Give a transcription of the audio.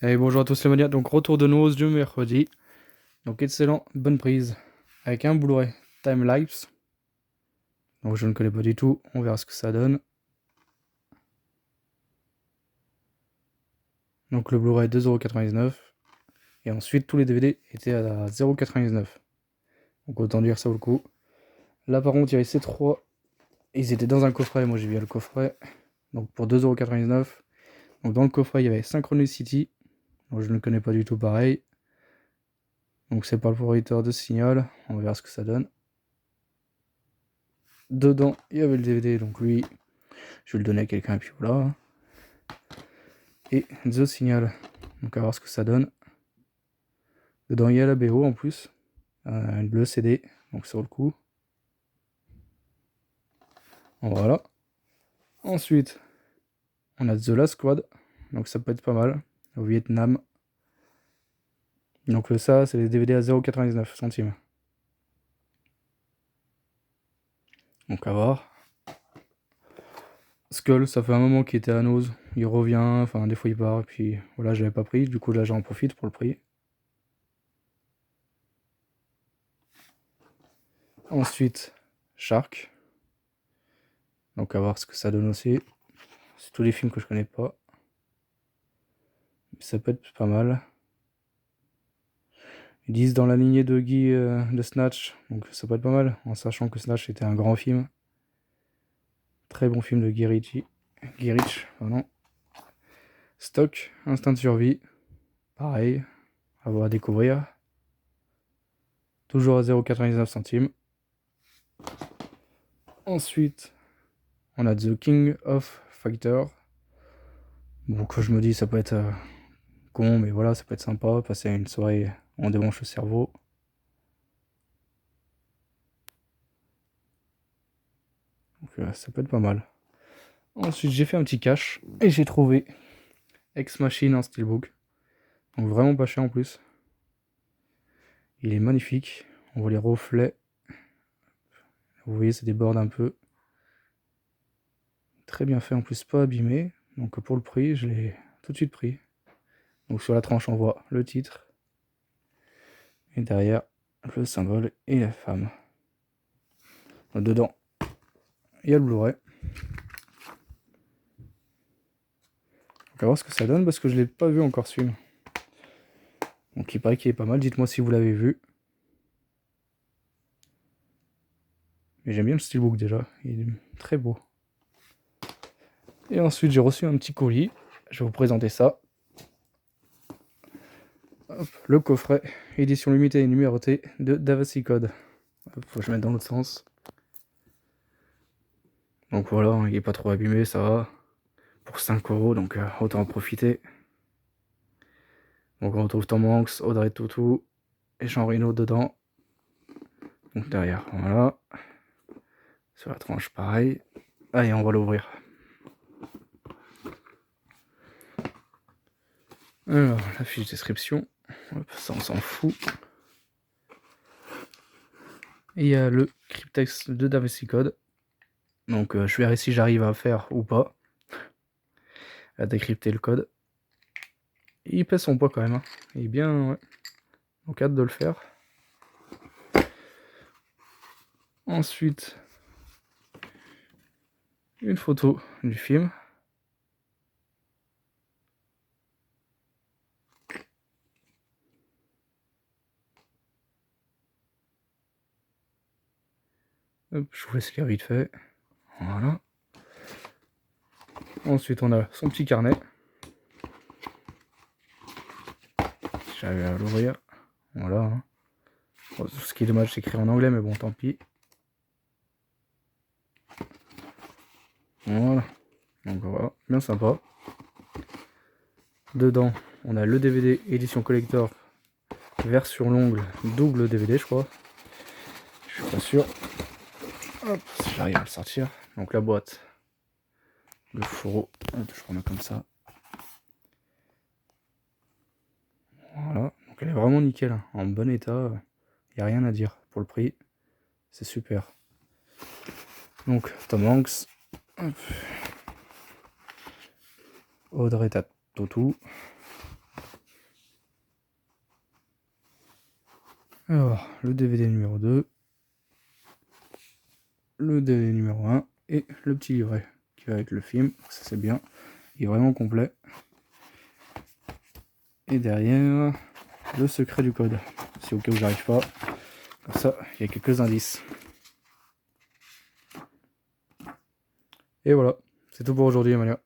Et bonjour à tous les manias, donc retour de nouveau ce mercredi. Donc excellent, bonne prise. Avec un Blu-ray Time Lapse. Donc je ne connais pas du tout, on verra ce que ça donne. Donc le Blu-ray 2,99€. Et ensuite tous les DVD étaient à 0,99€. Donc autant dire ça vaut le coup. Là par contre il y avait ces trois. Ils étaient dans un coffret, moi j'ai vu le coffret. Donc pour 2,99€. Donc dans le coffret il y avait Synchronicity. Donc je ne connais pas du tout pareil. Donc c'est pas le propriétaire de Signal, on verra ce que ça donne. Dedans, il y avait le DVD, donc lui, je vais le donner à quelqu'un, et puis voilà. Et The Signal, donc à voir ce que ça donne. Dedans, il y a la BO en plus, le CD, donc sur le coup. Voilà. Ensuite, on a The Last Squad, donc ça peut être pas mal, au Vietnam. Donc ça, c'est les DVD à 0,99€. Donc à voir. Skull, ça fait un moment qu'il était à Nose, il revient, enfin des fois il part, et puis voilà, je l'avais pas pris, du coup là j'en profite pour le prix. Ensuite, Shark. Donc à voir ce que ça donne aussi. C'est tous les films que je connais pas. Mais ça peut être pas mal. Ils disent dans la lignée de Guy de Snatch, donc ça peut être pas mal, en sachant que Snatch était un grand film. Très bon film de Guy Ritchie. Guy Ritchie, pardon. Stock, Instinct de survie. Pareil, à voir à découvrir. Toujours à 0,99€. Ensuite, on a The King of Fighter. Bon, que je me dis, ça peut être con, mais voilà, ça peut être sympa. Passer une soirée, on débranche le cerveau. Donc ça peut être pas mal. Ensuite, j'ai fait un petit cache et j'ai trouvé Ex Machine en steelbook. Donc vraiment pas cher en plus. Il est magnifique. On voit les reflets. Vous voyez, ça déborde un peu. Très bien fait en plus, pas abîmé. Donc pour le prix, je l'ai tout de suite pris. Donc sur la tranche, on voit le titre. Et derrière, le symbole et la femme. Dedans, il y a le Blu-ray. On va voir ce que ça donne parce que je l'ai pas vu encore celui-là. Donc il paraît qu'il est pas mal. Dites-moi si vous l'avez vu. Mais j'aime bien le steelbook déjà. Il est très beau. Et ensuite, j'ai reçu un petit colis. Je vais vous présenter ça. Hop, le coffret, édition limitée et numérotée de Da Vinci Code. Hop, faut que je mette dans l'autre sens. Donc voilà, il est pas trop abîmé, ça va. Pour 5€, donc autant en profiter. Donc on retrouve Tom Hanks, Audrey Tautou et Jean Reno dedans. Donc derrière, voilà. Sur la tranche, pareil. Allez, on va l'ouvrir. Alors, la fiche description. Hop, ça, on s'en fout. Et il y a le cryptex de Da Vinci Code. Donc je verrai si j'arrive à faire ou pas. À décrypter le code. Il pèse son poids quand même. Hein. Il est bien, ouais. Donc hâte de le faire. Ensuite, une photo du film. Hop, je vous laisse lire vite fait. Voilà. Ensuite, on a son petit carnet. J'arrive à l'ouvrir. Voilà. Hein. Bon, ce qui est dommage, c'est écrit en anglais, mais bon, tant pis. Voilà. Donc voilà, bien sympa. Dedans, on a le DVD édition collector version longue, double DVD, je crois. Je suis pas sûr. Hop, si j'arrive à le sortir. Donc la boîte, le fourreau, je remets comme ça. Voilà, donc elle est vraiment nickel, hein. En bon état, il n'y a rien à dire pour le prix, c'est super. Donc Tom Hanks, hop. Audrey Tautou, Alors, le DVD numéro 2, le DVD numéro 1 et le petit livret qui va avec le film. Ça c'est bien, il est vraiment complet. Et derrière, le secret du code. Si au cas où j'arrive pas, comme ça, il y a quelques indices. Et voilà, c'est tout pour aujourd'hui, Amalia.